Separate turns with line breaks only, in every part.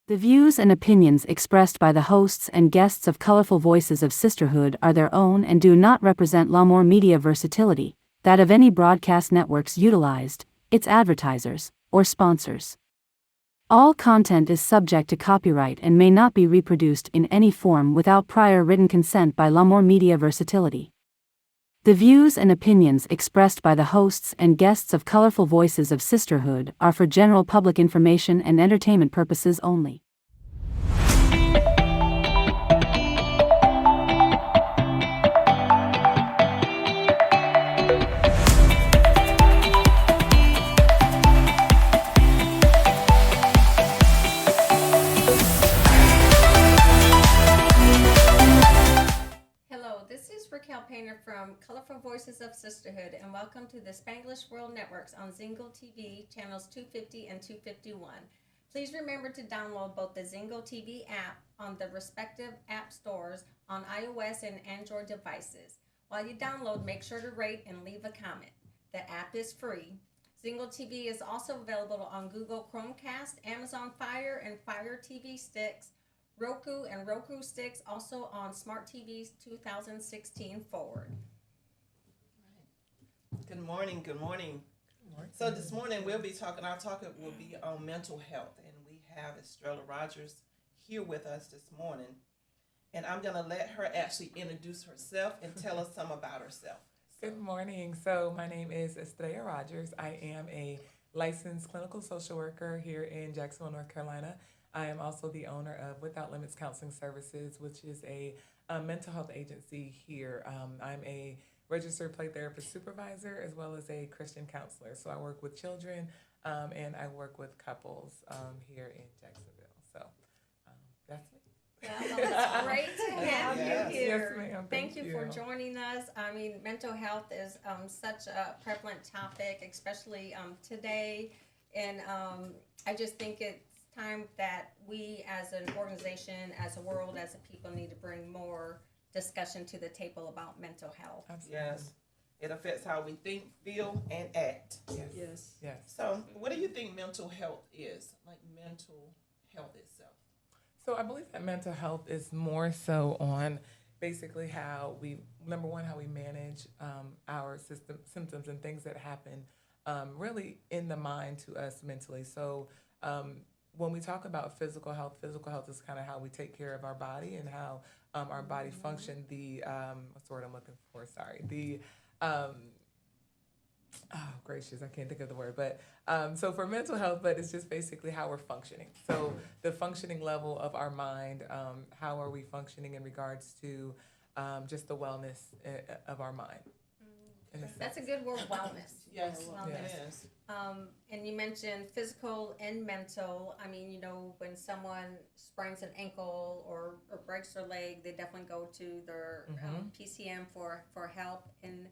The views and opinions expressed by the hosts and guests of Colorful Voices of Sisterhood are their own and do not represent Lamar Media Versatility, that of any broadcast networks utilized, its advertisers, or sponsors. All content is subject to copyright and may not be reproduced in any form without prior written consent by Lamar Media Versatility. The views and opinions expressed by the hosts and guests of Colorful Voices of Sisterhood are for general public information and entertainment purposes only.
Raquel from Colorful Voices of Sisterhood, and welcome to the Spanglish World Networks on Zingle TV channels 250 and 251. Please remember to download both the Zingle TV app on the respective app stores on iOS and Android devices. While you download, make sure to rate and leave a comment. The app is free. Zingle TV is also available on Google Chromecast, Amazon Fire and Fire TV sticks, Roku and Roku sticks, also on Smart TVs 2016 forward.
Good morning. So this morning our topic will be on mental health, and we have Estrella Rogers here with us this morning. And I'm going to let her actually introduce herself and tell us some about herself.
Good morning. So my name is Estrella Rogers. I am a licensed clinical social worker here in Jacksonville, North Carolina. I am also the owner of Without Limits Counseling Services, which is a mental health agency here. I'm a registered play therapist supervisor as well as a Christian counselor. So I work with children and I work with couples here in Jacksonville. So that's me.
Well, it's great to have you here.
Yes, ma'am.
Thank you for joining us. I mean, mental health is such a prevalent topic, especially today. And I just think it's time that we as an organization, as a world, as a people need to bring more discussion to the table about mental health.
Absolutely.
Yes. It affects how we think, feel, and act.
Yes.
So what do you think mental health is? Like mental health itself?
So I believe that mental health is more so on basically how we manage our symptoms and things that happen really in the mind to us mentally. So when we talk about physical health is kind of how we take care of our body and how our body function. What's the word I'm looking for? Sorry. Oh, gracious, I can't think of the word. But so for mental health, but it's just basically how we're functioning. So the functioning level of our mind, how are we functioning in regards to just the wellness of our mind?
That's a good word, wellness.
Yes.
Wellness.
Yes.
And you mentioned physical and mental. I mean, when someone sprains an ankle or breaks their leg, they definitely go to their PCM for help. And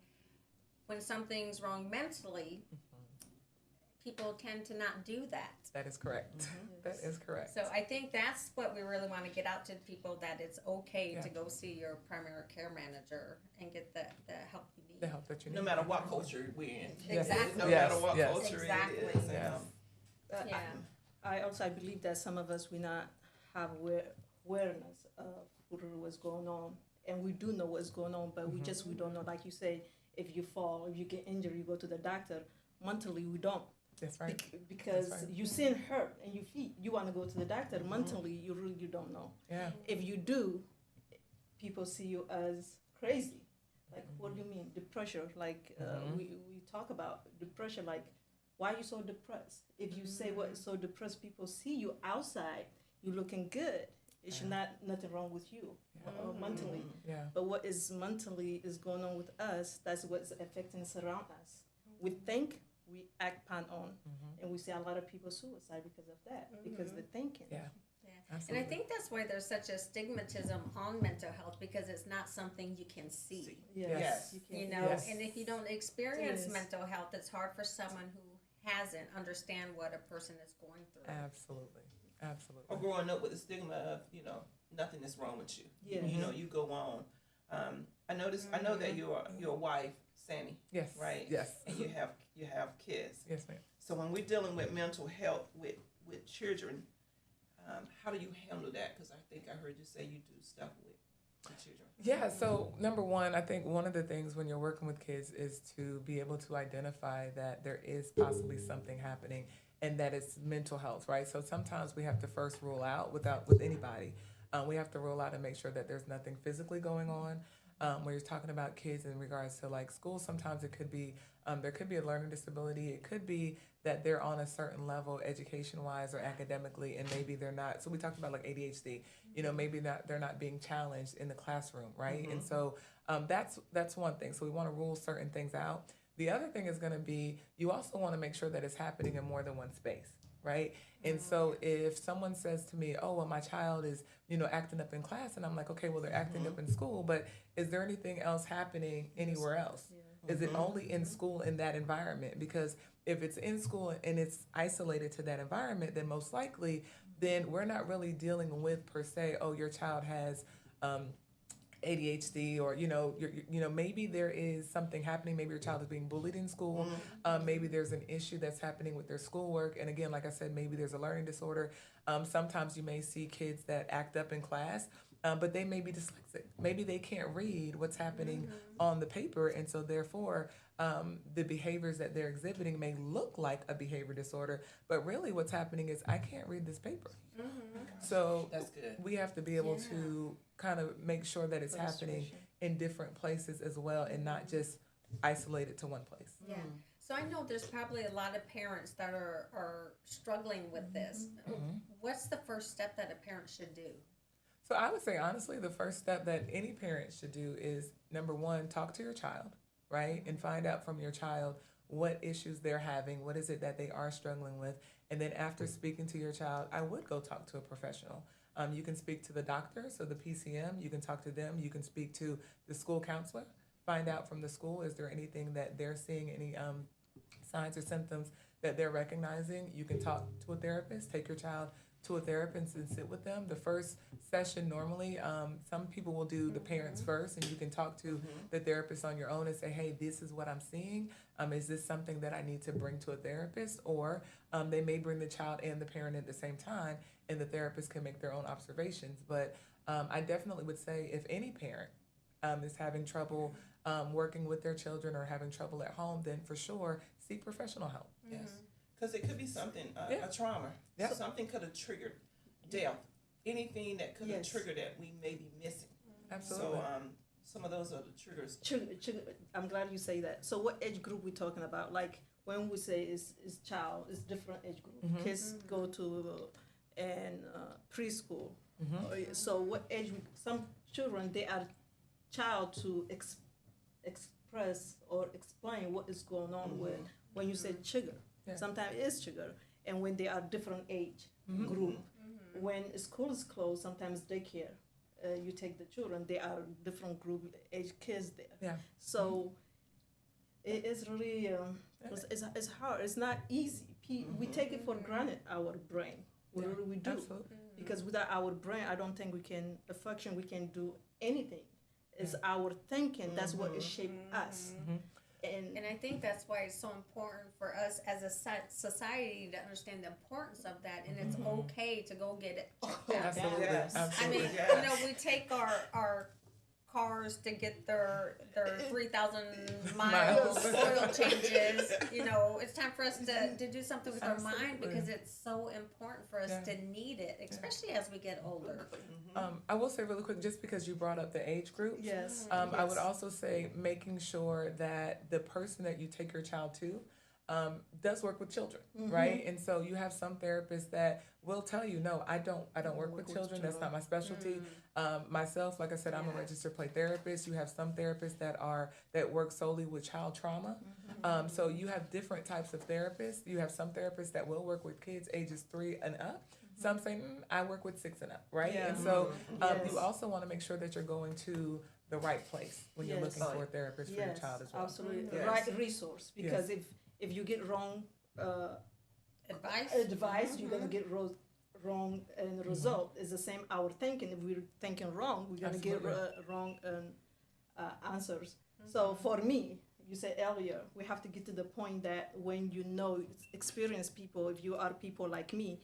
when something's wrong mentally, people tend to not do that.
That is correct. That is correct.
So I think that's what we really want to get out to people, that it's okay to go see your primary care manager and get the help you need.
The help that you need.
No matter what culture we're in.
Exactly.
No matter what culture
Exactly.
it is.
Yes.
I believe that some of us we not have awareness of what's going on, and we do know what's going on, but we don't know. Like you say, if you fall, if you get injured, you go to the doctor. Mentally, we don't.
That's right.
Because you seem hurt and you want to go to the doctor. Mentally, you don't know.
Yeah.
If you do, people see you as crazy. Like, what do you mean? Depression. Like, we talk about depression. Like, why are you so depressed? If you say what's so depressed, people see you outside, you looking good. It's nothing wrong with you mentally.
Yeah.
But what is mentally is going on with us, that's what's affecting around us. We think, we act upon on, and we see a lot of people suicide because of that, because they're thinking.
Yeah.
And I think that's why there's such a stigmatism on mental health, because it's not something you can see.
Yes.
And if you don't experience mental health, it's hard for someone who hasn't understand what a person is going through.
Absolutely.
Or growing up with the stigma of, nothing is wrong with you.
Yeah.
You go on. I know that your wife, Sammy.
Yes.
Right?
Yes.
And you have kids.
Yes, ma'am.
So when we're dealing with mental health with children, How do you handle that? Because I think I heard you say you do stuff with the children.
Yeah, so number one, I think one of the things when you're working with kids is to be able to identify that there is possibly something happening and that it's mental health, right? So sometimes we have to first rule out with anybody. We have to rule out and make sure that there's nothing physically going on. When you're talking about kids in regards to like school, sometimes it could be there could be a learning disability. It could be that they're on a certain level education-wise or academically, and maybe they're not. So we talked about like ADHD. You know, maybe they're not being challenged in the classroom, right? And so that's one thing. So we want to rule certain things out. The other thing is going to be you also want to make sure that it's happening in more than one space, right? And so if someone says to me, oh, well, my child is, acting up in class, and I'm like, okay, well, they're acting up in school, but is there anything else happening anywhere else? Is it only in school in that environment? Because if it's in school and it's isolated to that environment, then most likely, then we're not really dealing with per se, oh, your child has ADHD, or maybe there is something happening. Maybe your child is being bullied in school. Maybe there's an issue that's happening with their schoolwork. And again, like I said, maybe there's a learning disorder. Sometimes you may see kids that act up in class, but they may be dyslexic. Maybe they can't read what's happening on the paper, and so therefore the behaviors that they're exhibiting may look like a behavior disorder, but really what's happening is I can't read this paper. So
That's good.
we have to be able to kind of make sure that it's happening in different places as well, and not just isolated to one place.
Yeah. So I know there's probably a lot of parents that are struggling with this. What's the first step that a parent should do?
So I would say, honestly, the first step that any parent should do is, number one, talk to your child, right? And find out from your child what issues they're having, what is it that they are struggling with. And then after speaking to your child, I would go talk to a professional. You can speak to the doctor, so the PCM, you can talk to them. You can speak to the school counselor, find out from the school, is there anything that they're seeing, any signs or symptoms that they're recognizing. You can talk to a therapist, take your child to a therapist and sit with them. The first session normally, some people will do the parents first, and you can talk to the therapist on your own and say, hey, this is what I'm seeing. Is this something that I need to bring to a therapist? Or they may bring the child and the parent at the same time, and the therapist can make their own observations. But I definitely would say if any parent is having trouble working with their children or having trouble at home, then for sure seek professional help.
Yes. Because it could be something, a trauma.
Yep.
Something could have triggered death. Anything that could have triggered that we may be missing.
Absolutely.
So some of those are the triggers.
I'm glad you say that. So what age group we talking about? Like when we say is child, it's different age group. Kids go to preschool. So what age? Some children, they are child to express or explain what is going on with. When you say sugar, sometimes it is sugar. And when they are different age group, when school is closed, sometimes daycare, you take the children, they are different group age kids there.
Yeah.
So it is really, it's hard. It's not easy. We take it for granted, our brain. We do.
Absolutely.
Because without our brain, I don't think we can function, we can do anything. It's our thinking, that's what is shaped us.
And I think that's why it's so important for us as a society to understand the importance of that, and it's okay to go get it checked out.
Absolutely.
Yes.
Absolutely.
I mean, we take our cars to get their 3,000 miles oil changes. It's time for us to do something with our mind, because it's so important for us to need it, especially as we get older.
I will say really quick, just because you brought up the age groups,
Yes.
I would also say making sure that the person that you take your child to does work with children, right? And so you have some therapists that will tell you, no, I don't work with children. That's not my specialty. Myself, like I said, I'm a registered play therapist. You have some therapists that work solely with child trauma. So you have different types of therapists. You have some therapists that will work with kids ages 3 and up. Some say, I work with 6 and up, right?
Yeah.
And so you also want to make sure that you're going to the right place when you're looking for a therapist for your child as well.
Absolutely.
Yes.
Right resource. Because if you get wrong advice, you're going to get wrong result. It's the same our thinking. If we're thinking wrong, we're going to get wrong answers. So for me, you said earlier, we have to get to the point that when experienced people, if you are people like me,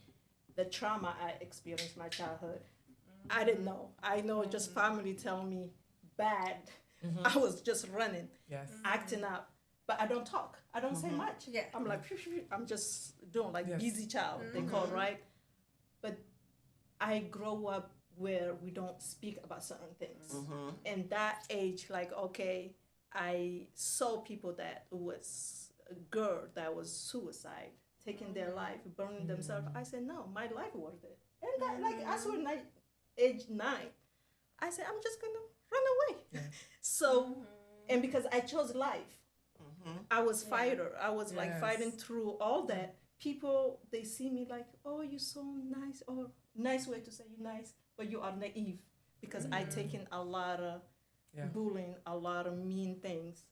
the trauma I experienced in my childhood. I didn't know. I know just family tell me bad. I was just running,
Yes.
acting up, but I don't talk. I don't say much.
Yeah.
I'm like, phew, phew, I'm just doing like
Yes.
busy child, they call, right? But I grow up where we don't speak about certain things. And that age, like, okay, I saw people that was a girl that was suicide, taking their life, burning themselves. I said, no, my life worth it. And that, like, I saw age 9, I said, I'm just gonna run away. So, and because I chose life, I was fighter. I was like fighting through all that. People, they see me like, oh, you're so nice, or nice way to say you're nice, but you are naive, because I taken a lot of bullying, a lot of mean things.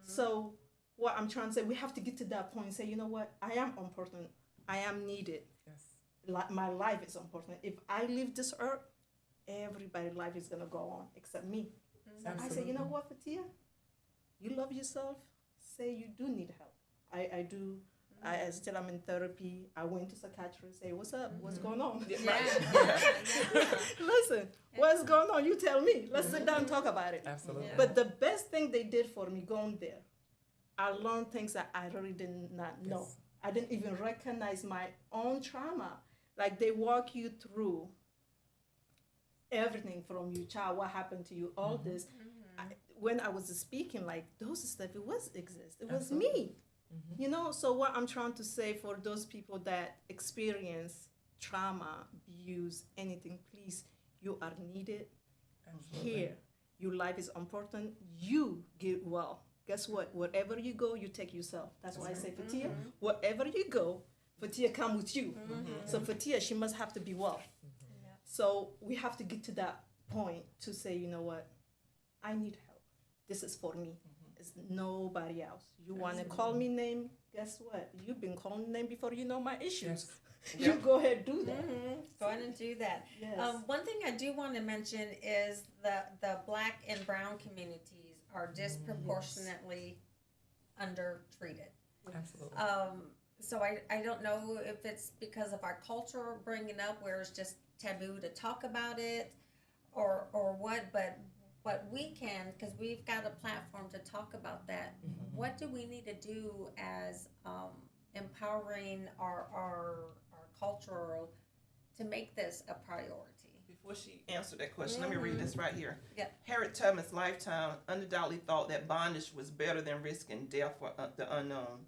So what I'm trying to say, we have to get to that point and say, you know what, I am important, I am needed.
Yes.
My life is important. If I leave this earth, everybody's life is gonna go on except me. So I say, you know what, Fetihya, you love yourself, say you do need help. I do. I still am in therapy. I went to psychiatrist, say, what's up? What's going on? Listen, what's going on? You tell me. Let's sit down and talk about it.
Absolutely.
But the best thing they did for me going there, I learned things that I really did not know.
Yes.
I didn't even recognize my own trauma. Like, they walk you through everything from your child, what happened to you, all this. When I was speaking, like, those stuff, it was exist. It was me. You know, so what I'm trying to say for those people that experience trauma, abuse, anything, please, you are needed. Here. Your life is important. You get well. Guess what? Wherever you go, you take yourself. That's why I say, Fetihya, wherever you go, Fetihya come with you. So Fetihya, she must have to be well. So we have to get to that point to say, you know what? I need help. This is for me. It's nobody else. You want to call me name? Guess what? You've been calling name before you know my issues. You go ahead, do that.
Go ahead and do that.
Yes.
One thing I do want to mention is the Black and brown communities are disproportionately undertreated.
Absolutely.
So I don't know if it's because of our culture bringing up where it's just taboo to talk about it, or what, but we can, because we've got a platform to talk about that. What do we need to do as empowering our culture to make this a priority?
Before she answered that question, let me read this right here.
Yeah.
Harriet Tubman's lifetime undoubtedly thought that bondage was better than risking death for the unknown.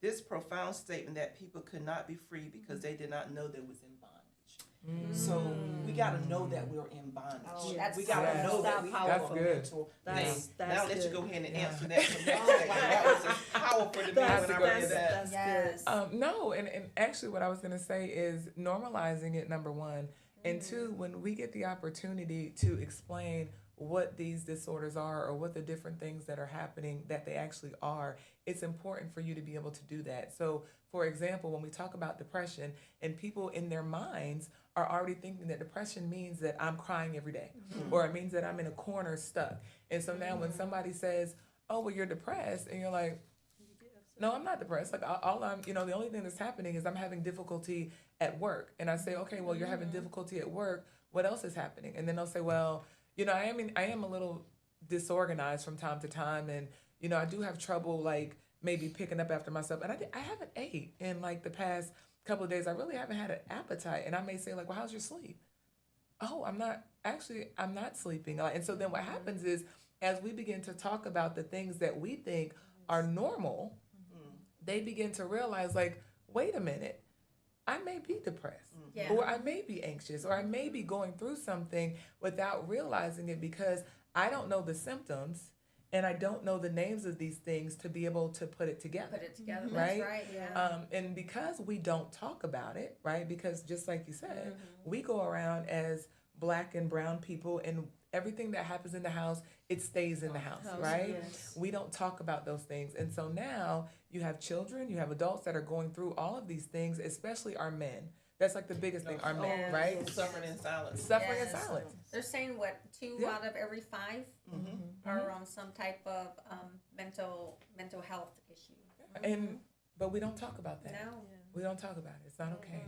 This profound statement that people could not be free because they did not know they was in bondage. So we got to know that we're in bondage.
Oh, that's
we got to
Yes.
know that we have
That's
a
good.
mental
That's
thing. Now let you
good.
go ahead and answer that. That was just powerful to me when I read that.
That's
Yes.
No, and actually what I was going to say is normalizing it, number one. And two, when we get the opportunity to explain what these disorders are or what the different things that are happening that they actually are, it's important for you to be able to do that. So, for example, when we talk about depression, and people in their minds are already thinking that depression means that I'm crying every day, or it means that I'm in a corner stuck. And so now when somebody says, oh, well, you're depressed, and you're like, no, I'm not depressed. Like, all I'm, the only thing that's happening is I'm having difficulty at work. And I say, okay, well, you're having difficulty at work. What else is happening? And then they'll say, well, I am a little disorganized from time to time. And, I do have trouble, like, maybe picking up after myself. And I haven't ate in, like, the past couple of days. I really haven't had an appetite. And I may say, like, well, how's your sleep? Oh, I'm not sleeping. And so then what happens is, as we begin to talk about the things that we think are normal, they begin to realize, like, wait a minute, I may be depressed, or I may be anxious, or I may be going through something without realizing it because I don't know the symptoms and I don't know the names of these things to be able to put it together.
That's
Right?
right, yeah.
And because we don't talk about it, right, because just like you said, we go around as Black and brown people, and everything that happens in the house, it stays in the house, right?
Yes.
We don't talk about those things. And so now you have children, you have adults that are going through all of these things, especially our men. That's like the biggest thing, our men, right?
Suffering in silence.
Suffering in
Yes.
silence.
They're saying what, 2
Yeah.
out of every 5 are on some type of mental health issue.
But we don't talk about that.
No.
We don't talk about it. It's not okay.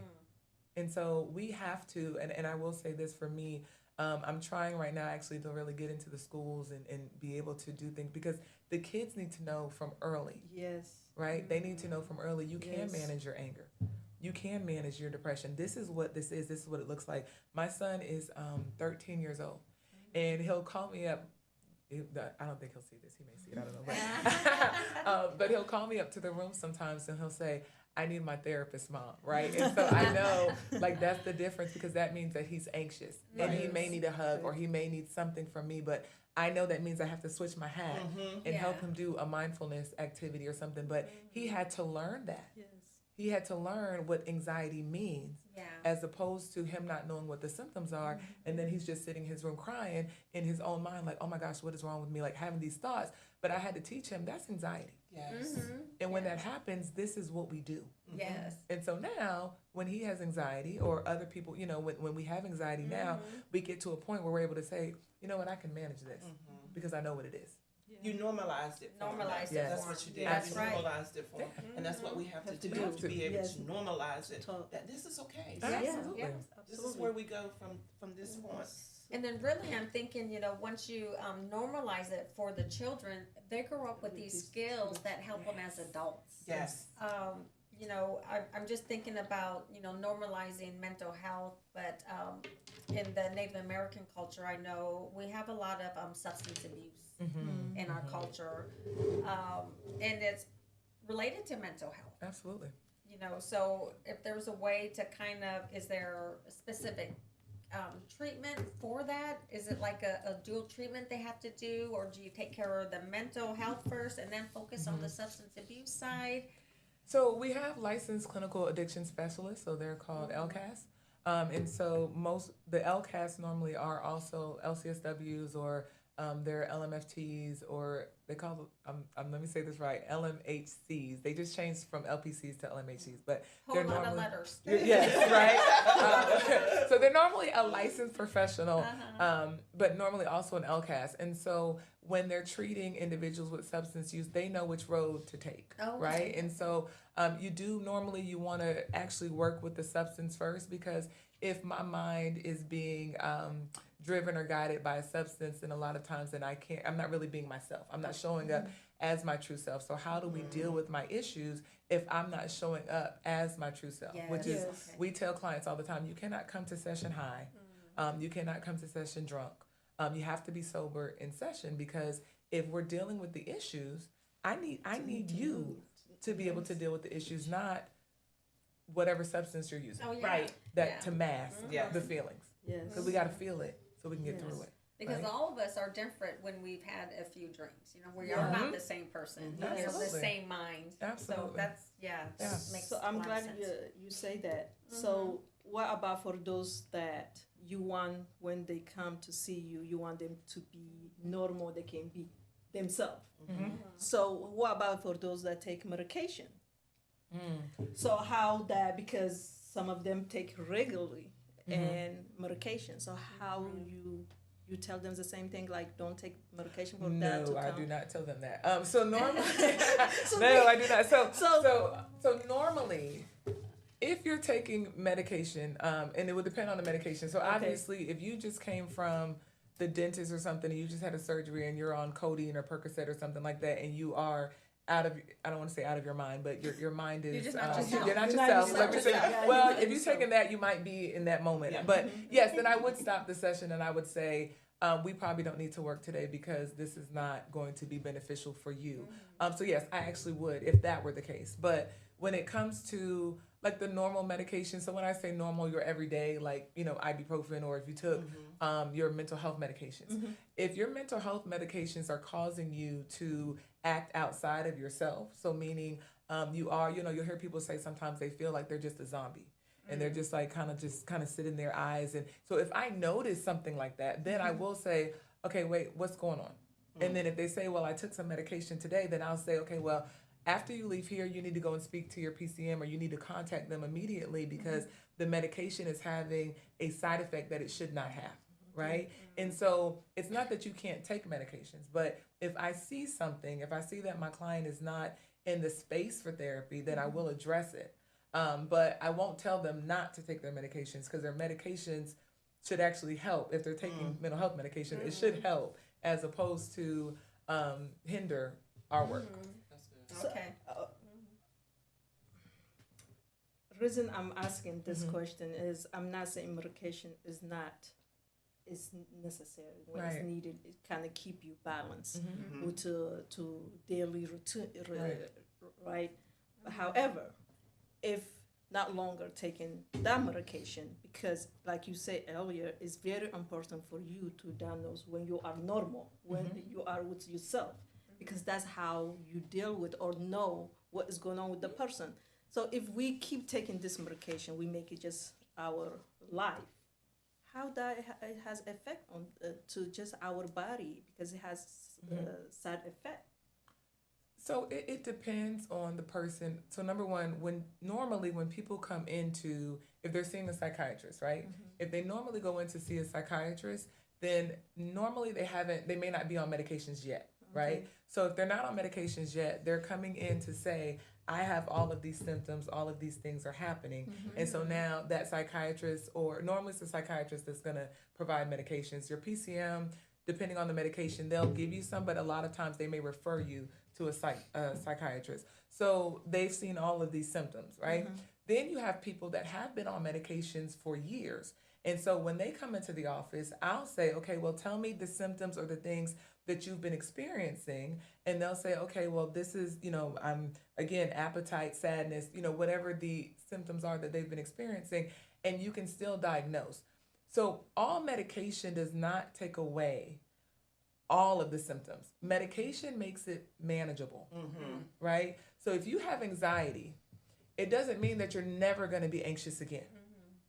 And so we have to, and I will say this for me, I'm trying right now actually to really get into the schools and be able to do things because the kids need to know from early,
Yes.
right? They need to know from early, you can
Yes.
manage your anger. You can manage your depression. This is what this is. This is what it looks like. My son is 13 years old, and he'll call me up. I don't think he'll see this. He may see it. I don't know. But he'll call me up to the room sometimes, and he'll say, I need my therapist, Mom, right? And so I know, like, that's the difference because that means that he's anxious, and he may need a hug or he may need something from me, but I know that means I have to switch my hat and help him do a mindfulness activity or something. But he had to learn that.
Yes.
He had to learn what anxiety means as opposed to him not knowing what the symptoms are. And then he's just sitting in his room crying in his own mind, like, oh my gosh, what is wrong with me? Like having these thoughts. But I had to teach him that's anxiety.
Yes.
And when that happens, this is what we do.
Yes.
And so now when he has anxiety or other people, you know, when we have anxiety now, we get to a point where we're able to say, you know what, I can manage this because I know what it is.
You normalized it.
Normalized
it
That's
for
what
him.
you did.
That's
You
right.
normalized it for him. And that's what we have to do. To be able to normalize it. That this is okay.
Absolutely.
Yes.
This is where we go from this point.
And then really I'm thinking, you know, once you normalize it for the children, they grow up with these skills that help them as adults.
Yes.
You know, I'm just thinking about, you know, normalizing mental health, but in the Native American culture, I know we have a lot of substance abuse in our culture, and it's related to mental health.
Absolutely.
You know, so if there's a way to kind of, is there a specific treatment for that? Is it like a dual treatment they have to do, or do you take care of the mental health first and then focus on the substance abuse side?
So we have licensed clinical addiction specialists, so they're called LCAS. And so the LCAS normally are also LCSWs or they're LMFTs or they call them, let me say this right, LMHCs. They just changed from LPCs to LMHCs, but
Whole lot of letters.
Yes, right? So they're normally a licensed professional, but normally also an LCAS. And so when they're treating individuals with substance use, they know which road to take, right? And so you want to actually work with the substance first, because if my mind is being driven or guided by a substance, then a lot of times then I'm not really being myself. I'm not showing up as my true self. So how do we deal with my issues if I'm not showing up as my true self? Which is, we tell clients all the time, you cannot come to session high. You cannot come to session drunk. You have to be sober in session, because if we're dealing with the issues, I need you to be able to deal with the issues, not whatever substance you're using. To mask the feelings. Because we got to feel it so we can get through it.
Because all of us are different when we've had a few drinks. You know, we are not the same person. You know, the same mind.
Absolutely.
So that's, makes
So I'm
a lot of
glad
sense.
you say that. So what about for those that you want, when they come to see you, you want them to be normal, they can be themselves. So what about for those that take medication? So how that, because some of them take regularly and medication. So how you tell them the same thing, like don't take medication for that?
No, I do not tell them that. So normally, no, I do not. So normally, if you're taking medication, and it would depend on the medication. So obviously, if you just came from the dentist or something, and you just had a surgery and you're on codeine or Percocet or something like that, and you are I don't want to say out of your mind, but your mind is,
you're just not yourself.
You're not yourself. Let me say, well, if you're taking that, you might be in that moment. But yes, then I would stop the session and I would say, we probably don't need to work today because this is not going to be beneficial for you. So yes, I actually would if that were the case. But when it comes to like the normal medication, so when I say normal, your everyday, like, you know, ibuprofen, or if you took your mental health medications. If your mental health medications are causing you to act outside of yourself, so meaning you are, you know, you'll hear people say sometimes they feel like they're just a zombie. And they're just like kind of sit in their eyes. And so if I notice something like that, then I will say, okay, wait, what's going on? And then if they say, well, I took some medication today, then I'll say, okay, well, after you leave here, you need to go and speak to your PCM, or you need to contact them immediately, because the medication is having a side effect that it should not have, right? And so it's not that you can't take medications, but if I see something, if I see that my client is not in the space for therapy, then I will address it. But I won't tell them not to take their medications, because their medications should actually help. If they're taking mental health medication, it should help, as opposed to hinder our work.
That's good.
So,
Okay.
Reason I'm asking this question is I'm not saying medication is necessary when
Right.
it's needed. It kind of keep you balanced
Mhm.
with to daily routine,
Right.
right? However, if not longer taking that medication, because like you said earlier, it's very important for you to diagnose when you are normal, when you are with yourself, because that's how you deal with or know what is going on with the person. So if we keep taking this medication, we make it just our life. How that it has effect on to just our body, because it has side effect.
So it depends on the person. So number one, when people come into, if they're seeing a psychiatrist, right? If they normally go in to see a psychiatrist, then normally they may not be on medications yet, right?
Okay.
So if they're not on medications yet, they're coming in to say, I have all of these symptoms, all of these things are happening. And so now that psychiatrist, or normally it's a psychiatrist that's going to provide medications. Your PCM, depending on the medication, they'll give you some, but a lot of times they may refer you to a psychiatrist. So they've seen all of these symptoms, right? Then you have people that have been on medications for years. And so when they come into the office, I'll say, okay, well, tell me the symptoms or the things that you've been experiencing. And they'll say, okay, well, this is, I'm, again, appetite, sadness, whatever the symptoms are that they've been experiencing, and you can still diagnose. So all medication does not take away all of the symptoms. Medication makes it manageable, right? So if you have anxiety, it doesn't mean that you're never going to be anxious again,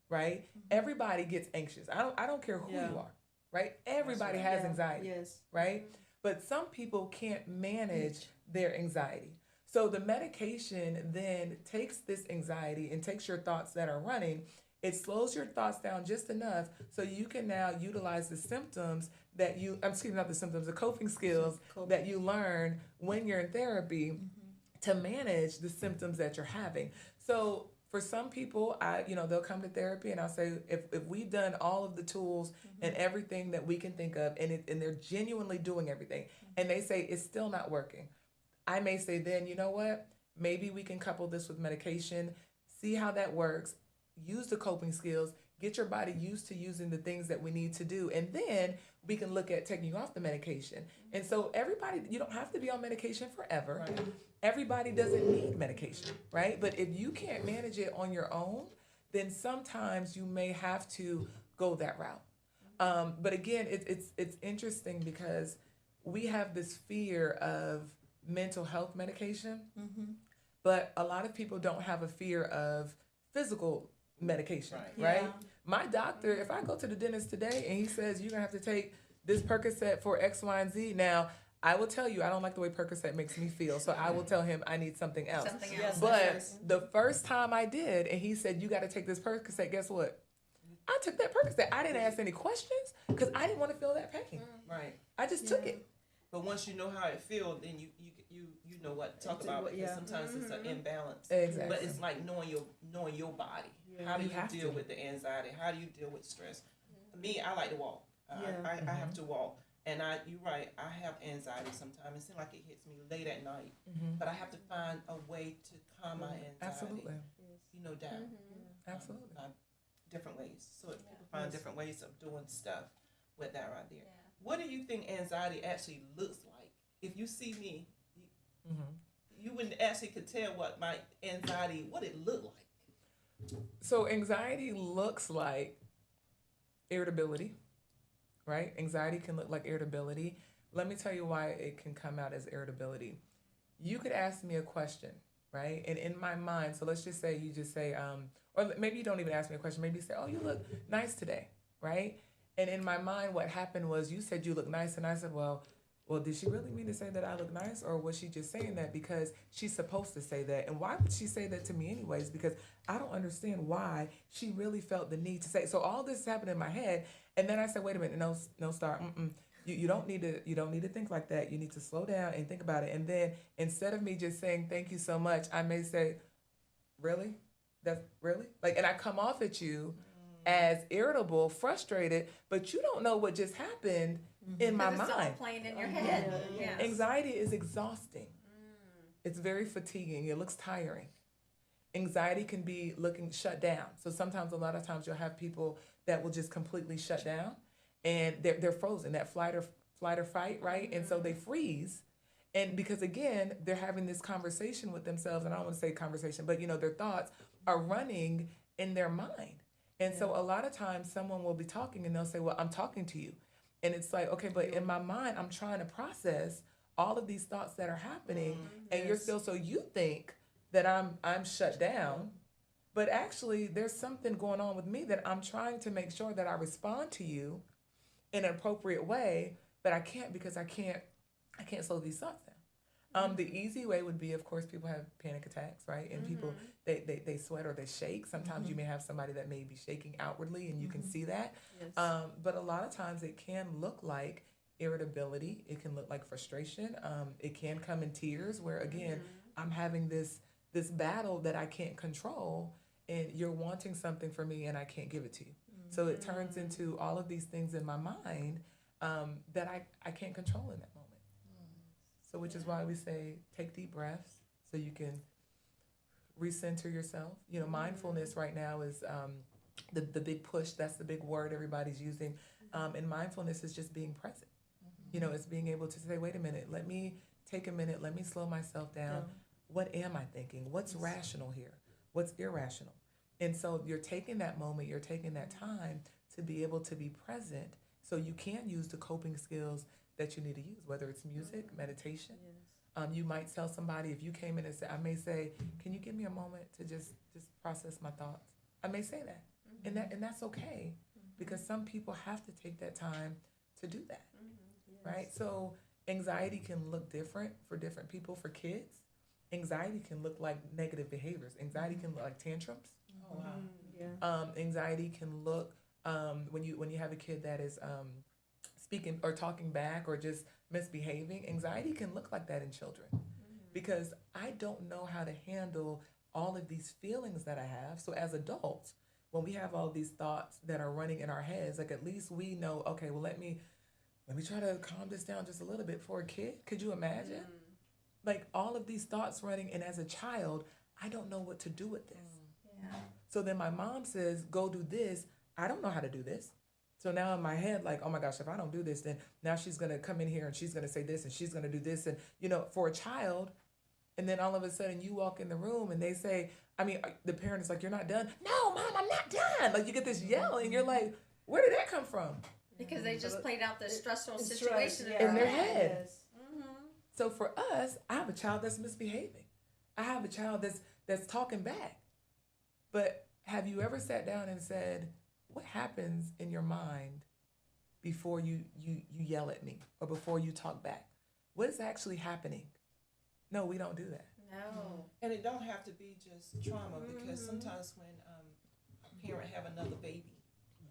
right? Everybody gets anxious. I don't care who you are, right? Everybody has anxiety,
Yes.
right? But some people can't manage their anxiety. So the medication then takes this anxiety and takes your thoughts that are running. It slows your thoughts down just enough so you can now utilize the symptoms that the coping skills that you learn when you're in therapy to manage the symptoms that you're having. So for some people, they'll come to therapy, and I'll say, if we've done all of the tools and everything that we can think of, and they're genuinely doing everything, and they say it's still not working, I may say, then, you know what? Maybe we can couple this with medication, see how that works, use the coping skills, get your body used to using the things that we need to do, and then we can look at taking you off the medication. And so everybody, you don't have to be on medication forever. Right. Everybody doesn't need medication, right? But if you can't manage it on your own, then sometimes you may have to go that route. But again, it's interesting because we have this fear of mental health medication, but a lot of people don't have a fear of physical medication, right? My doctor, if I go to the dentist today and he says you're gonna have to take this Percocet for X, Y, and Z, now I will tell you I don't like the way Percocet makes me feel, so I will tell him I need something else. But the first time I did, and he said you got to take this Percocet, guess what? I took that Percocet. I didn't ask any questions because I didn't want to feel that pain.
Right.
I just took it.
But once you know how it feels, then you know what to talk about, because sometimes it's an imbalance.
Exactly.
But it's like knowing your body. How do you deal with the anxiety? How do you deal with stress? Me, I like to walk. I have to walk. And you're right, I have anxiety sometimes. It seems like it hits me late at night. But I have to find a way to calm my anxiety.
Absolutely.
Down.
Absolutely.
Different ways. So people find different ways of doing stuff with that right there. Yeah. What do you think anxiety actually looks like? If you see me, you wouldn't actually could tell what my anxiety, what it looked like.
So anxiety looks like irritability, right? Anxiety can look like irritability. Let me tell you why it can come out as irritability. You could ask me a question, right? And in my mind, so let's just say you just say, or maybe you don't even ask me a question. Maybe you say, oh, you look nice today, right? And in my mind, what happened was you said you look nice, and I said, well, did she really mean to say that I look nice, or was she just saying that because she's supposed to say that? And why would she say that to me anyways? Because I don't understand why she really felt the need to say. So all this happened in my head, and then I said, wait a minute, no, Star, you don't need to think like that. You need to slow down and think about it. And then instead of me just saying thank you so much, I may say, really? That's really like, and I come off at you as irritable, frustrated, but you don't know what just happened in my
'Cause it's all
mind.
playing in your head.
yeah.
Anxiety is exhausting. It's very fatiguing. It looks tiring. Anxiety can be looking shut down. So sometimes, a lot of times, you'll have people that will just completely shut down, and they're frozen. That flight or fight, right? And so they freeze, and because again, they're having this conversation with themselves, and I don't want to say conversation, but their thoughts are running in their mind. And so a lot of times, someone will be talking, and they'll say, "Well, I'm talking to you," and it's like, okay, but in my mind, I'm trying to process all of these thoughts that are happening, and you're still, so you think that I'm shut down, but actually there's something going on with me that I'm trying to make sure that I respond to you in an appropriate way, but I can't because I can't slow these thoughts down. The easy way would be, of course, people have panic attacks, right? And people they sweat or they shake. Sometimes you may have somebody that may be shaking outwardly, and you can see that.
Yes.
But a lot of times it can look like irritability. It can look like frustration. It can come in tears, where again I'm having this battle that I can't control, and you're wanting something from me and I can't give it to you. So it turns into all of these things in my mind that I can't control in that moment. So which is why we say take deep breaths so you can recenter yourself. Mindfulness right now is the big push. That's the big word everybody's using. And mindfulness is just being present. It's being able to say, wait a minute, let me take a minute, let me slow myself down. What am I thinking? What's rational here? What's irrational? And so you're taking that moment, you're taking that time to be able to be present so you can use the coping skills that you need to use, whether it's music, meditation. You might tell somebody, if you came in and said, I may say, can you give me a moment to just process my thoughts? I may say that. And that's okay, because some people have to take that time to do that, right? So anxiety can look different for different people. For kids, anxiety can look like negative behaviors. Anxiety can look like tantrums.
Oh, wow.
Anxiety can look when you have a kid that is speaking or talking back or just misbehaving. Anxiety can look like that in children, because I don't know how to handle all of these feelings that I have. So as adults, when we have all these thoughts that are running in our heads, like at least we know, okay, well let me try to calm this down just a little bit. For a kid, could you imagine? Like all of these thoughts running, and as a child, I don't know what to do with this. So then my mom says, go do this. I don't know how to do this. So now in my head, like, oh my gosh, if I don't do this, then now she's going to come in here and she's going to say this and she's going to do this. And, for a child, and then all of a sudden you walk in the room and they say, the parent is like, you're not done. No, Mom, I'm not done. Like you get this yell and you're like, where did that come from?
Because they just played out this stressful
It's
situation
stress,
in their head.
Yes.
So for us, I have a child that's misbehaving. I have a child that's talking back. But have you ever sat down and said, what happens in your mind before you yell at me or before you talk back? What is actually happening? No, we don't do that.
No.
And it don't have to be just trauma, because sometimes when a parent have another baby,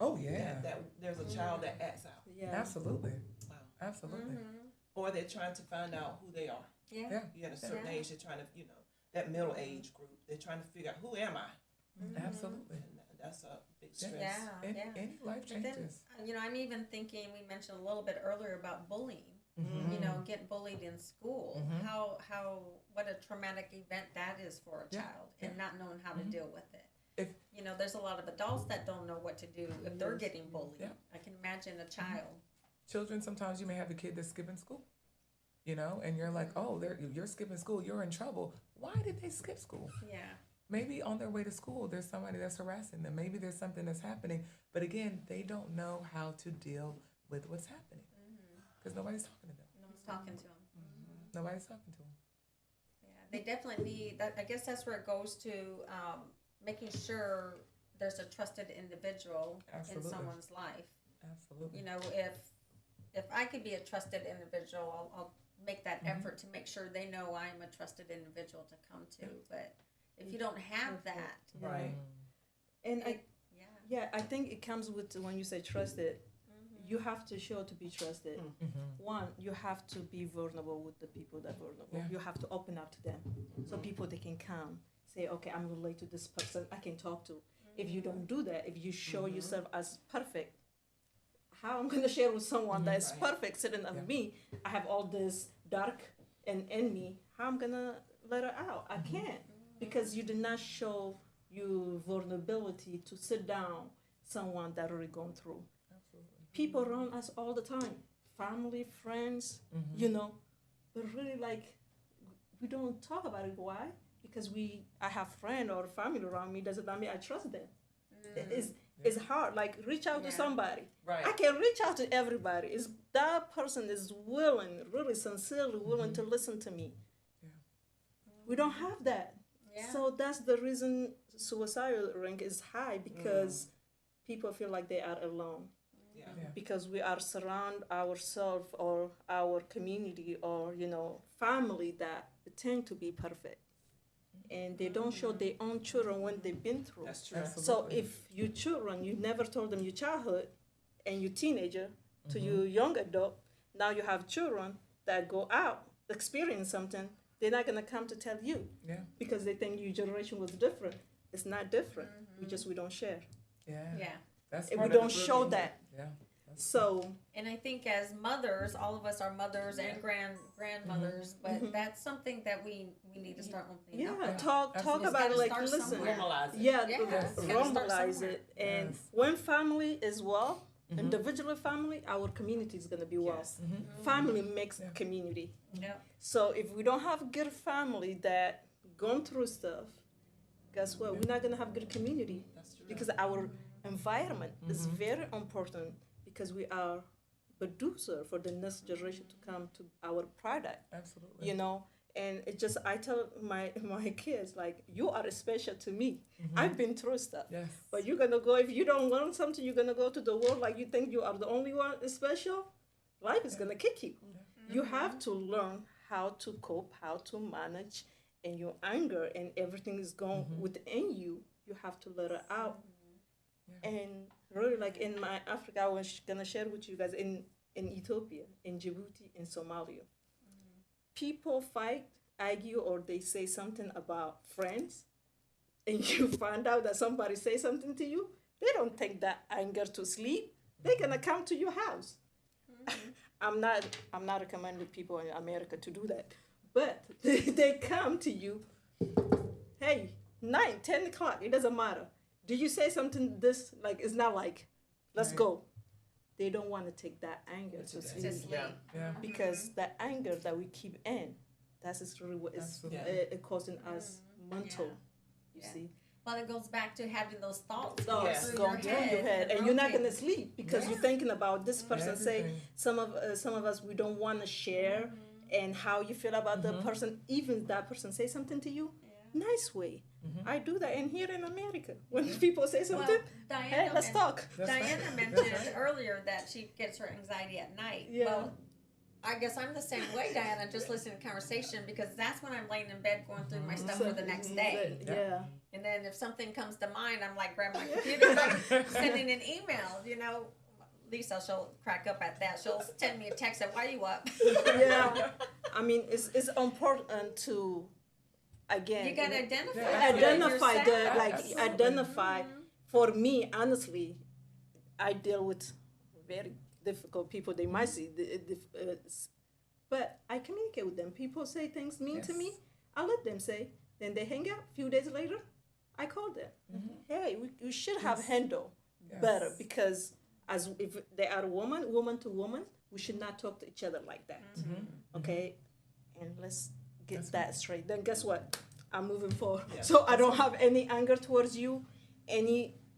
Oh yeah,
that there's a child that acts out.
Yeah.
absolutely,
Wow.
absolutely.
Or they're trying to find out who they are.
Yeah.
You at a certain
Yeah.
age, they're trying to, that middle age group, they're trying to figure out, who am I?
Absolutely.
And that's a big
Yeah.
stress.
Yeah.
Any,
Yeah.
any life
But then,
changes.
I'm even thinking, we mentioned a little bit earlier about bullying. Getting bullied in school. What a traumatic event that is for a
Yeah,
child, and not knowing how to deal with it.
If-
There's a lot of adults that don't know what to do if they're getting bullied.
Yeah.
I can imagine a child.
Children, sometimes you may have a kid that's skipping school, and you're like, oh, you're skipping school, you're in trouble. Why did they skip school?
Yeah.
Maybe on their way to school, there's somebody that's harassing them. Maybe there's something that's happening. But again, they don't know how to deal with what's happening because nobody's talking to them.
No one's talking to them.
Nobody's talking to them.
Yeah, they definitely need that. I guess that's where it goes to making sure there's a trusted individual
Absolutely.
in someone's life.
Absolutely.
If I could be a trusted individual, I'll make that effort to make sure they know I'm a trusted individual to come to. But if you don't have that,
Right.
And
yeah,
I think it comes with, when you say trusted, you have to show to be trusted. One, you have to be vulnerable with the people that are vulnerable.
Yeah.
You have to open up to them so people they can come say, okay, I'm related to this person I can talk to. If you don't do that, if you show yourself as perfect, how I'm gonna share with someone that is perfect sitting of me? I have all this dark in me. How I'm gonna let it out? I can't, because you did not show your vulnerability to sit down someone that already gone through.
Absolutely.
People around us all the time, family, friends, but really like we don't talk about it. Why? Because I have friend or family around me. Doesn't mean I trust them. It's hard. Like reach out to somebody.
Right.
I can reach out to everybody. Is that person is willing, really sincerely willing to listen to me.
Yeah.
We don't have that.
Yeah.
So that's the reason suicidal rate is high, because people feel like they are alone.
Yeah.
Yeah.
Because we are surround ourselves or our community or family that pretend to be perfect, and they don't show their own children when they've been through.
That's true.
So if your children, you never told them your childhood and your teenager to your young adult, now you have children that go out, experience something, they're not going to come to tell you
Yeah.
because they think your generation was different. It's not different. We don't share.
Yeah.
Yeah.
That's
And
part
we
of
don't
the
show
proving.
that.
Yeah.
So
And I think as mothers, all of us are mothers and grandmothers, but that's something that we need to start opening up.
yeah,
about.
talk
Absolutely.
about it.
It's
Like
gotta start
listen,
somewhere.
Normalize it.
yeah,
Yeah, it's gotta start
normalize
somewhere.
it. And
Yes.
when family is well, individual family, our community is gonna be well.
Yes.
Family makes
Yeah.
community.
Yeah.
So if we don't have good family that gone through stuff, guess what? We're not gonna have good community,
That's true.
because our environment is very important, because we are producer for the next generation to come to our product.
Absolutely.
And it just, I tell my kids, like, you are special to me. I've been through stuff.
Yes.
But you're gonna go, if you don't learn something, you're gonna go to the world like you think you are the only one special. Life is gonna kick you. You have to learn how to cope, how to manage, and your anger and everything is going within you. You have to let it out. And really, like in my Africa, I was gonna share with you guys in Ethiopia, in Djibouti, in Somalia. People fight, argue, or they say something about friends, and you find out that somebody say something to you. They don't take that anger to sleep. They're gonna come to your house. I'm not recommending people in America to do that, but they come to you. Hey, 9, 10 o'clock. It doesn't matter. Do you say something? This like it's not like, let's
Right.
go. They don't want to take that anger to
To
sleep,
sleep.
Yeah.
Yeah.
because that anger that we keep in, that's is really what is
Absolutely.
causing us mental. You
Yeah.
see,
Well, it goes back to having those thoughts
thoughts
Yes.
going through your head, and you're not gonna sleep because you're thinking about this person. Say
Everything.
some of us, we don't want to share and how you feel about the person. Even that person say something to you, nice way. I do that, and here in America, when people say something,
Well,
hey, let's talk.
That's
Diana
right.
mentioned
That's right.
earlier that she gets her anxiety at night.
Yeah.
Well, I guess I'm the same way, Diana, just listening to conversation, because that's when I'm laying in bed going through my stuff for the next day.
Yeah.
And then if something comes to mind, I'm like, grab my computer, like sending an email, Lisa, she'll crack up at that. She'll send me a text and why you up?
Yeah. I mean, it's important to, again,
You gotta identify.
identify
yourself.
the like
Absolutely.
identify. For me, honestly, I deal with very difficult people. They might see but I communicate with them. People say things mean to me,
Yes.
I let them say. Then they hang out. A few days later, I call them. Hey, we should have handle better,
Yes.
because as if they are woman to woman, we should not talk to each other like that. Okay, and let's get
That's
that straight. Then guess what? I'm moving forward.
Yeah.
So I don't have any anger towards you.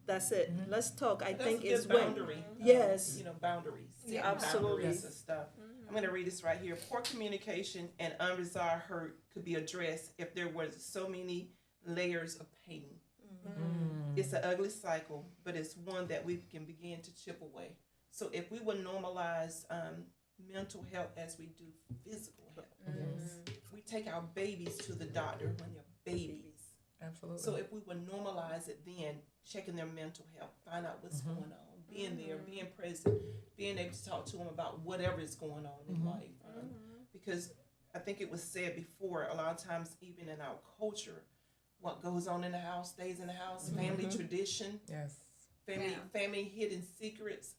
That's it. Let's talk. I
That's
think
a
it's
good
when.
boundary.
Yes.
Boundaries.
Yeah,
Setting
absolutely.
Boundaries and stuff. I'm going to read this right here. Poor communication and unresolved hurt could be addressed if there were so many layers of pain. It's an ugly cycle, but it's one that we can begin to chip away. So if we would normalize mental health as we do physical health, we take our babies to the doctor when they're babies.
Absolutely.
So if we would normalize it then, checking their mental health, find out what's going on, being there, being present, being able to talk to them about whatever is going on in life. Because I think it was said before, a lot of times even in our culture, what goes on in the house stays in the house, family tradition,
Yes.
family hidden secrets.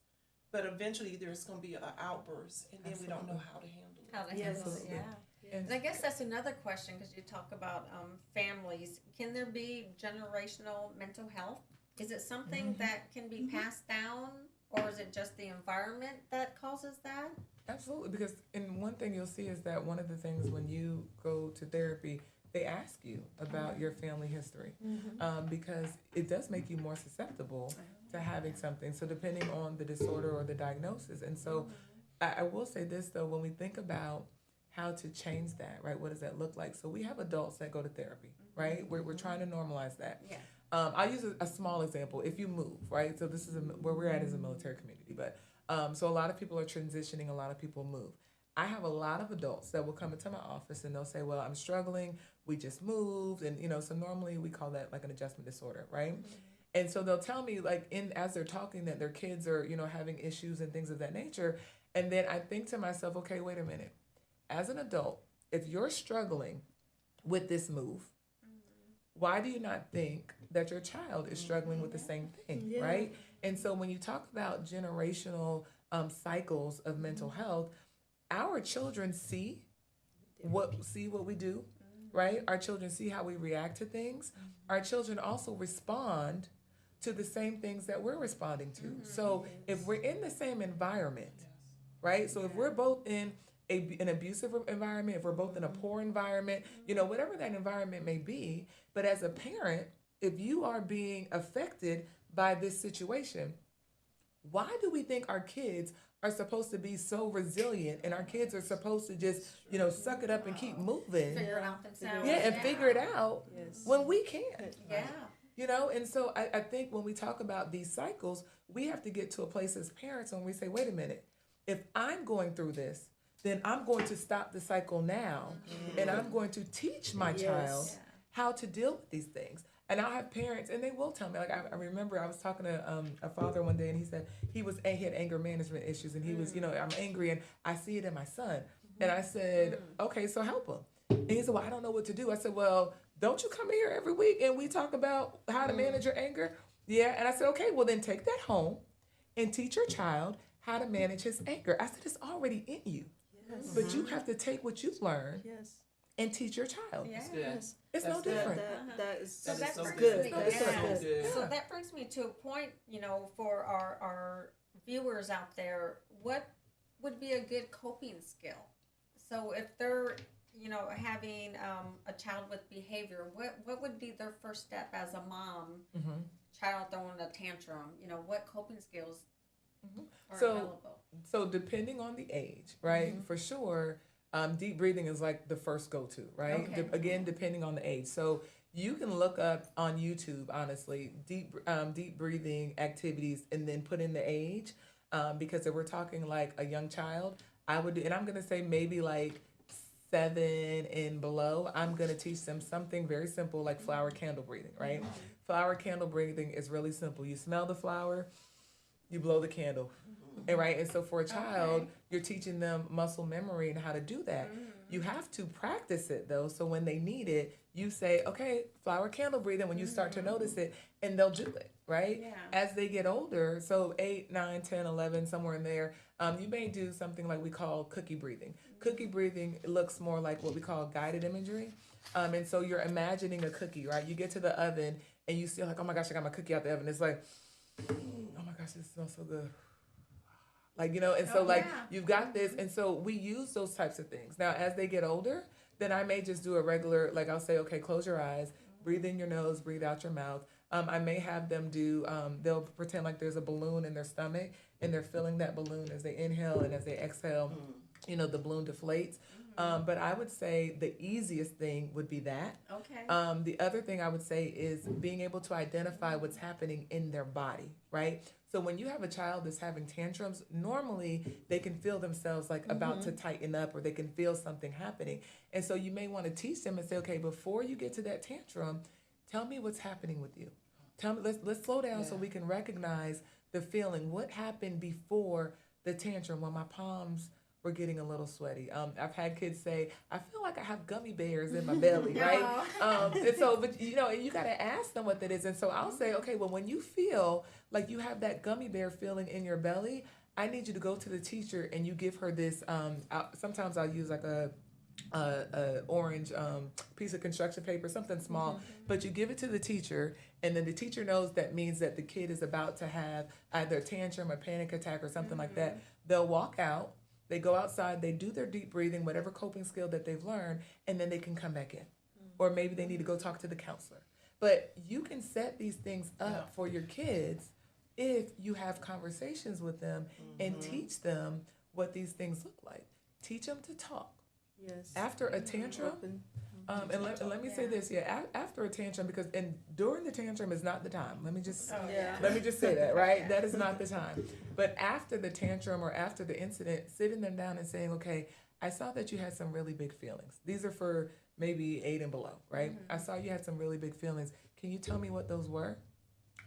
But eventually there's going to be an outburst, and then we don't know how to handle it.
How to
Yes.
handle it, yeah.
Yes.
And I guess that's another question, because you talk about families. Can there be generational mental health? Is it something that can be passed down, or is it just the environment that causes that?
Absolutely, because and one thing you'll see is that one of the things when you go to therapy, they ask you about your family history, because it does make you more susceptible to having something. So depending on the disorder or the diagnosis, and so I will say this though, when we think about how to change that, right? What does that look like? So we have adults that go to therapy, right? We're trying to normalize that.
Yeah.
I'll use a small example. If you move, right? So this is where we're at is a military community, but so a lot of people are transitioning. A lot of people move. I have a lot of adults that will come into my office and they'll say, "Well, I'm struggling. We just moved," and so normally we call that like an adjustment disorder, right? And so they'll tell me like as they're talking that their kids are having issues and things of that nature, and then I think to myself, okay, wait a minute. As an adult, if you're struggling with this move, why do you not think that your child is struggling with the same thing, right? And so when you talk about generational cycles of mental health, our children see what we do, right? Our children see how we react to things. Our children also respond to the same things that we're responding to. So if we're in the same environment, right? So if we're both in an abusive environment, if we're both in a poor environment, whatever that environment may be, but as a parent, if you are being affected by this situation, why do we think our kids are supposed to be so resilient and our kids are supposed to just, suck it up and keep moving?
Figure it out themselves.
Yeah, and figure it out when we can't.
Yeah.
And so I think when we talk about these cycles, we have to get to a place as parents when we say, wait a minute, if I'm going through this, then I'm going to stop the cycle now, and I'm going to teach my child how to deal with these things. And I'll have parents, and they will tell me. Like I remember, I was talking to a father one day, and he said he had anger management issues, and he was, I'm angry, and I see it in my son. And I said, okay, so help him. And he said, well, I don't know what to do. I said, well, don't you come here every week and we talk about how to manage your anger? Yeah. And I said, okay, well then take that home and teach your child how to manage his anger. I said, it's already in you.
Yes.
But you have to take what you've learned
Yes.
and teach your child.
Yeah.
That's good.
Yes.
It's
That's
no
good.
different.
That is
So
That
that
is so
brings
good.
me,
That is so
yeah.
good.
So that brings me to a point, for our viewers out there, what would be a good coping skill? So if they're, having a child with behavior, what would be their first step as a mom, child throwing a tantrum? What coping skills are available?
So depending on the age, right? For sure, deep breathing is like the first go-to, right?
Okay.
Again, depending on the age. So you can look up on YouTube, honestly, deep breathing activities, and then put in the age, because if we're talking like a young child, I would do, and I'm gonna say maybe like 7 and below, I'm gonna teach them something very simple like flower candle breathing, right? Flower candle breathing is really simple. You smell the flower, you blow the candle. And right, and so for a child, you're teaching them muscle memory and how to do that. You have to practice it though, so when they need it, you say, okay, flower candle breathing when you start to notice it, and they'll do it, right?
Yeah.
As they get older, so 8, 9, 10, 11, somewhere in there, you may do something like we call cookie breathing. Cookie breathing looks more like what we call guided imagery. And so you're imagining a cookie, right? You get to the oven and you see like, oh my gosh, I got my cookie out the oven. It's like, oh my gosh, this smells so good. Like, and so you've got this. And so we use those types of things. Now, as they get older, then I may just do a regular, like I'll say, okay, close your eyes, breathe in your nose, breathe out your mouth. I may have them do, they'll pretend like there's a balloon in their stomach and they're filling that balloon as they inhale, and as they exhale, the balloon deflates. But I would say the easiest thing would be that.
Okay.
The other thing I would say is being able to identify what's happening in their body, right? So when you have a child that's having tantrums, normally they can feel themselves like about to tighten up, or they can feel something happening. And so you may want to teach them and say, okay, before you get to that tantrum, tell me what's happening with you. Tell me, let's slow down so we can recognize the feeling. What happened before the tantrum when my palms we're getting a little sweaty. I've had kids say, I feel like I have gummy bears in my belly, right? And so, but you know, you got to ask them what that is. And so I'll say, okay, well, when you feel like you have that gummy bear feeling in your belly, I need you to go to the teacher and you give her this. Sometimes I'll use like a orange piece of construction paper, something small, but you give it to the teacher, and then the teacher knows that means that the kid is about to have either a tantrum, a panic attack, or something like that. They'll walk out, they go outside, they do their deep breathing, whatever coping skill that they've learned, and then they can come back in. Or maybe they need to go talk to the counselor. But you can set these things up for your kids if you have conversations with them and teach them what these things look like. Teach them to talk.
Yes.
After a tantrum, and let me say this, after a tantrum, because during the tantrum is not the time. Let me just say that, right? That is not the time. But after the tantrum or after the incident, sitting them down and saying, okay, I saw that you had some really big feelings. These are for maybe 8 and below, right? I saw you had some really big feelings. Can you tell me what those were?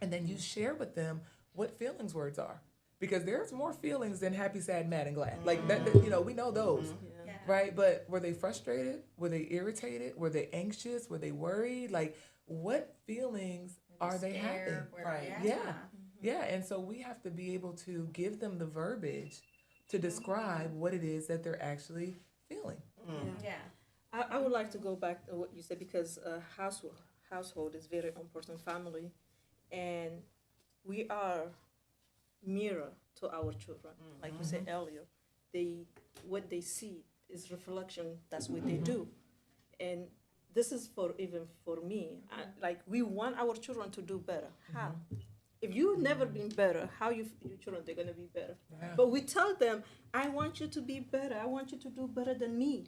And then you share with them what feelings words are. Because there's more feelings than happy, sad, mad, and glad. Like that, you know, we know those. Right, but were they frustrated? Were they irritated? Were they anxious? Were they worried? Like, what feelings are they having?
Right.
Yeah. And so we have to be able to give them the verbiage to describe what it is that they're actually feeling.
I would like to go back to what you said, because household is very important, family, and we are mirror to our children. Like you said earlier, what they see is reflection. That's what they do, and this is even for me. We want our children to do better. How? If you've never been better, how your children they're gonna be better? But we tell them, I want you to be better. I want you to do better than me.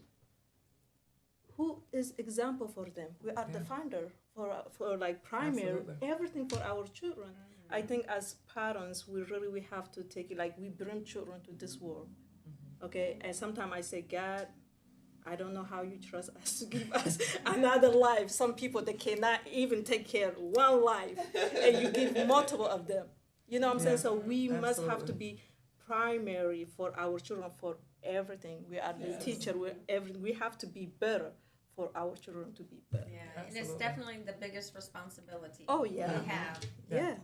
Who is example for them? We are the founder for like primary everything for our children. I think as parents, we have to take it, like we bring children to this world. Okay, and sometimes I say, God, I don't know how you trust us to give us another life. Some people, they cannot even take care of one life, and you give multiple of them. You know what I'm saying? So we must have to be primary for our children for everything. We are the teacher. We have to be better for our children to be better.
Yeah, and it's definitely the biggest responsibility we have.
Yeah.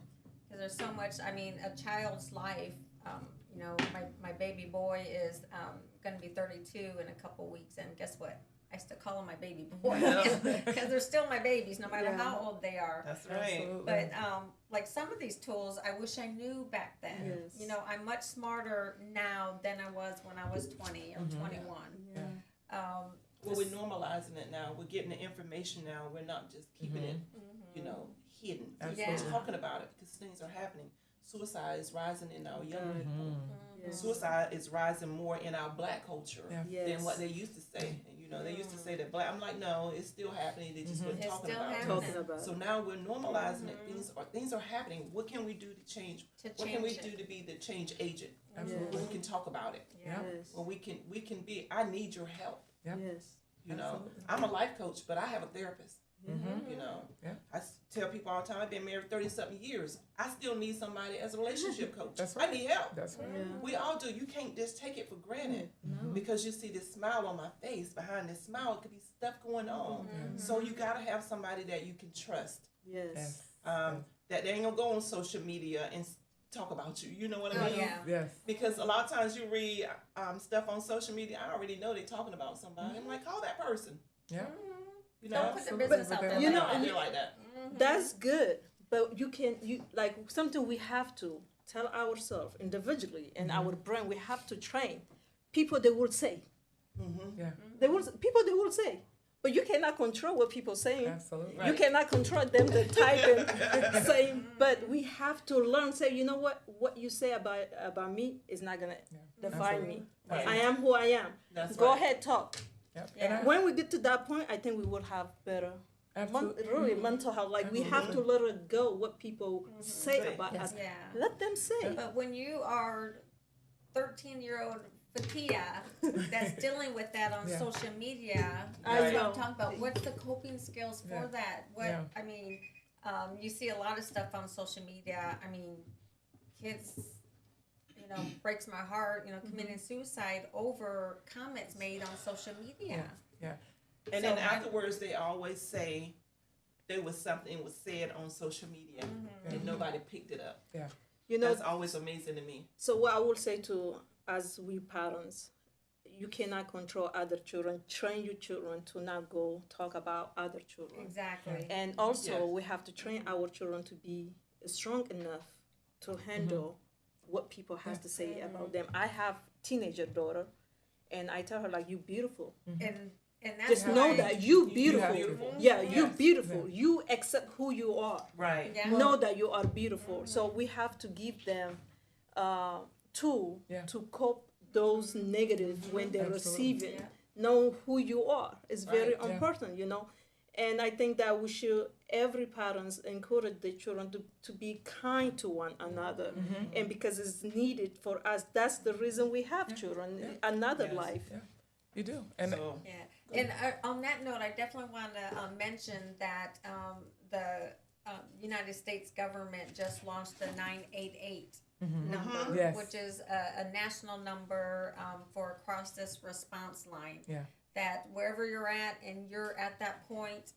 Because there's so much, I mean, a child's life, you know, my baby boy is going to be 32 in a couple weeks, and guess what? I still call him my baby boy because they're still my babies, no matter how old they are.
That's right.
But like some of these tools, I wish I knew back then.
Yes.
You know, I'm much smarter now than I was when I was 20 or 21.
Well, we're normalizing it now. We're getting the information now. We're not just keeping it, you know, hidden. We're talking about it because things are happening. Suicide is rising in our young people. Suicide is rising more in our black culture than what they used to say. And, you know, they used to say that black. I'm like, no, it's still happening. They just weren't talking about it. So now we're normalizing it. Things are happening. What can we do to change? What can we do to be the change agent? When we can talk about it. When we can be. I need your help. You know, I'm a life coach, but I have a therapist. You know, I tell people all the time, I've been married 30-something years. I still need somebody as a relationship coach. I need help. We all do. You can't just take it for granted because you see this smile on my face. Behind this smile could be stuff going on. So you got to have somebody that you can trust. That they ain't going to go on social media and talk about you. You know what I mean? Because a lot of times you read stuff on social media, I already know they're talking about somebody. I'm like, call that person. You know,
don't put their business out there.
You know,
like that.
That's good, but you like something we have to tell ourselves individually and our brain. We have to train people. They will say, they will say, but you cannot control what people saying.
Absolutely,
you cannot control them to type and say. But we have to learn. Say, you know what you say about me is not gonna define me. I am who I am. Go ahead, talk. When we get to that point, I think we will have better, really mental health. Like we have to let it go. What people say about us, let them say.
But when you are 13-year-old Fetihya that's dealing with that on social media, that's what I'm talking about. What's the coping skills for that? I mean, you see a lot of stuff on social media. I mean, kids, you breaks my heart, committing suicide over comments made on social media.
Yeah.
And
So
then afterwards, they always say there was something was said on social media and nobody picked it up.
Yeah.
That's always amazing to me.
So what I will say to, as we parents, you cannot control other children. Train your children to not go talk about other children.
Exactly.
And also, we have to train our children to be strong enough to handle what people has to say about them. I have teenager daughter, and I tell her, like, you beautiful.
And that's
Just know
why-
that you beautiful.
beautiful.
Yeah, you
Yes.
beautiful. You accept who you are.
Right.
Yeah.
Know that you are beautiful. So we have to give them tool to cope those negative when they're
Absolutely.
receiving.
Yeah.
Know who you are. It's very
Right.
important, And I think that we should, every parents encourage the children to be kind to one another. And because it's needed for us, that's the reason we have children, another
Yes.
life.
Yeah. You do. And
So,
Yeah, and on that note, I definitely want to mention that the United States government just launched the 988 number,
Yes.
which is a national number for a crisis response line.
Yeah.
That wherever you're at and you're at that point,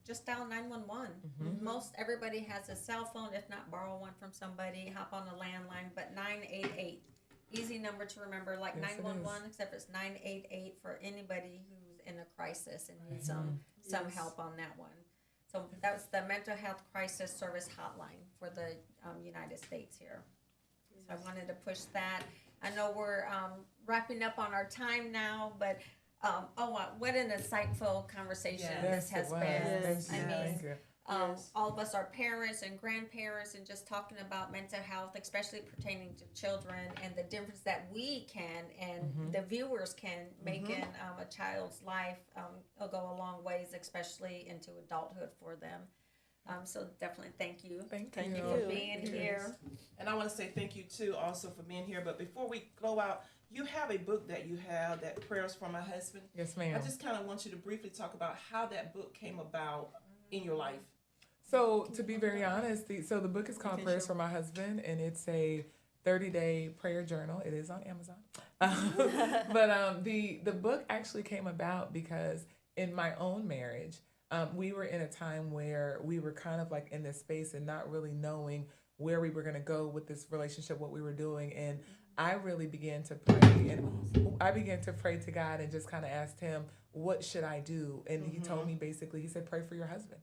just dial 911. Most everybody has a cell phone. If not, borrow one from somebody. Hop on a landline, but 988. Easy number to remember, like
Yes, it
911, except it's 988 for anybody who's in a crisis and needs some
Yes.
help on that one. So that's the mental health crisis service hotline for the United States here. So I wanted to push that. I know we're wrapping up on our time now, but what an insightful conversation this has
it was.
been.
Yes.
I mean,
Thank you.
Yes.
all of us are parents and grandparents, and just talking about mental health, especially pertaining to children, and the difference that we can and the viewers can make in a child's life will go a long ways, especially into adulthood for them. So definitely thank you
Thank
Thank
you.
for
you.
being here.
and I want to say thank you too, also for being here. But before we go out, you have a book that you have, that Prayers for My Husband.
Yes,
I
ma'am.
just kind of want you to briefly talk about how that book came about in your life.
So to be very honest, the book is called Prayers for My Husband, and it's a 30-day prayer journal. It is on Amazon. But the book actually came about because in my own marriage, we were in a time where we were kind of like in this space and not really knowing where we were going to go with this relationship, what we were doing. And I really began to pray, and I began to pray to God and just kind of asked him, what should I do? And he told me basically, he said, pray for your husband.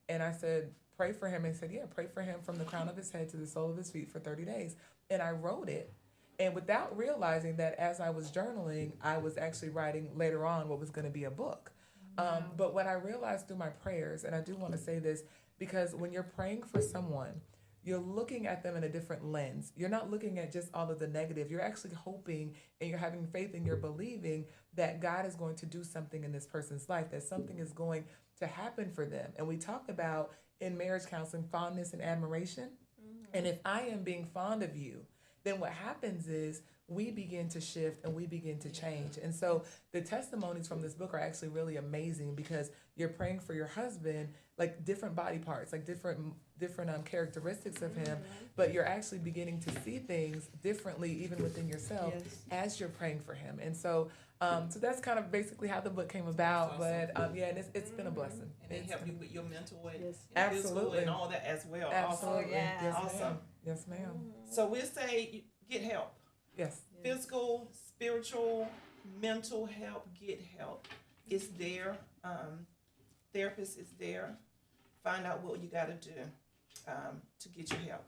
And I said, pray for him. And he said, yeah, pray for him from the crown of his head to the sole of his feet for 30 days. And I wrote it. And without realizing that as I was journaling, I was actually writing later on what was going to be a book. But what I realized through my prayers, and I do want to say this, because when you're praying for someone, you're looking at them in a different lens. You're not looking at just all of the negative. You're actually hoping and you're having faith and you're believing that God is going to do something in this person's life, that something is going to happen for them. And we talk about in marriage counseling fondness and admiration. And if I am being fond of you, then what happens is we begin to shift and we begin to change. And so the testimonies from this book are actually really amazing because you're praying for your husband, like different body parts, like different characteristics of him, but you're actually beginning to see things differently even within yourself as you're praying for him. And so so that's kind of basically how the book came about.
Awesome.
But and it's been a blessing.
And they help you with your mental and
Yes.
physical
Absolutely.
and all that as well.
Absolutely.
Awesome.
yeah.
Yes,
Awesome.
ma'am. Yes, ma'am.
So we'll say get help.
Yes.
Physical, spiritual, mental help, get help. It's there. Therapist is there. Find out what you got to do to get your help.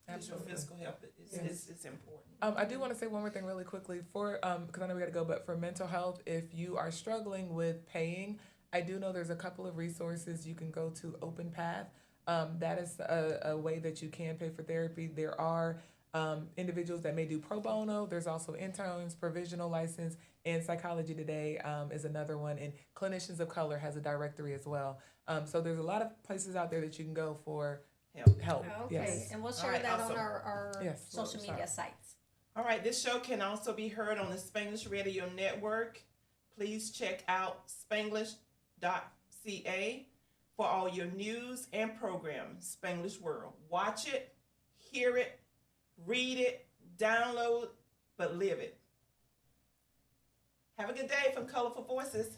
Because your
Absolutely.
physical help is important.
I do want to say one more thing really quickly for because I know we got to go, but for mental health, if you are struggling with paying, I do know there's a couple of resources you can go to. Open Path, that is a way that you can pay for therapy. There are individuals that may do pro bono. There's also interns, provisional license, and Psychology Today is another one. And Clinicians of Color has a directory as well. So there's a lot of places out there that you can go for help.
Okay,
Yes.
and we'll
All
share
right,
that
awesome.
on our
Yes.
social media sites.
All right, this show can also be heard on the Spanglish Radio Network. Please check out spanglish.ca for all your news and programs, Spanglish World. Watch it, hear it, read it, download, but live it. Have a good day from Colorful Voices.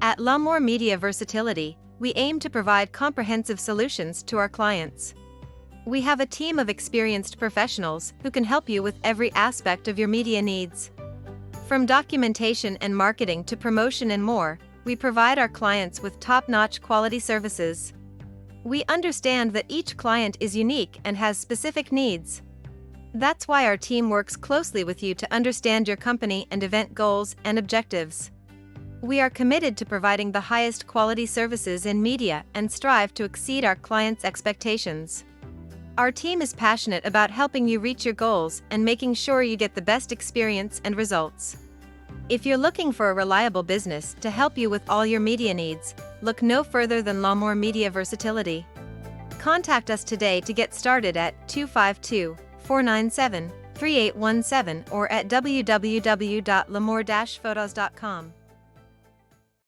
At Lamar Media Versatility, we aim to provide comprehensive solutions to our clients. We have a team of experienced professionals who can help you with every aspect of your media needs. From documentation and marketing to promotion and more, we provide our clients with top-notch quality services. We understand that each client is unique and has specific needs. That's why our team works closely with you to understand your company and event goals and objectives. We are committed to providing the highest quality services in media and strive to exceed our clients' expectations. Our team is passionate about helping you reach your goals and making sure you get the best experience and results. If you're looking for a reliable business to help you with all your media needs, look no further than Lamar Media Versatility. Contact us today to get started at 252-497-3817 or at www.lamar-photos.com.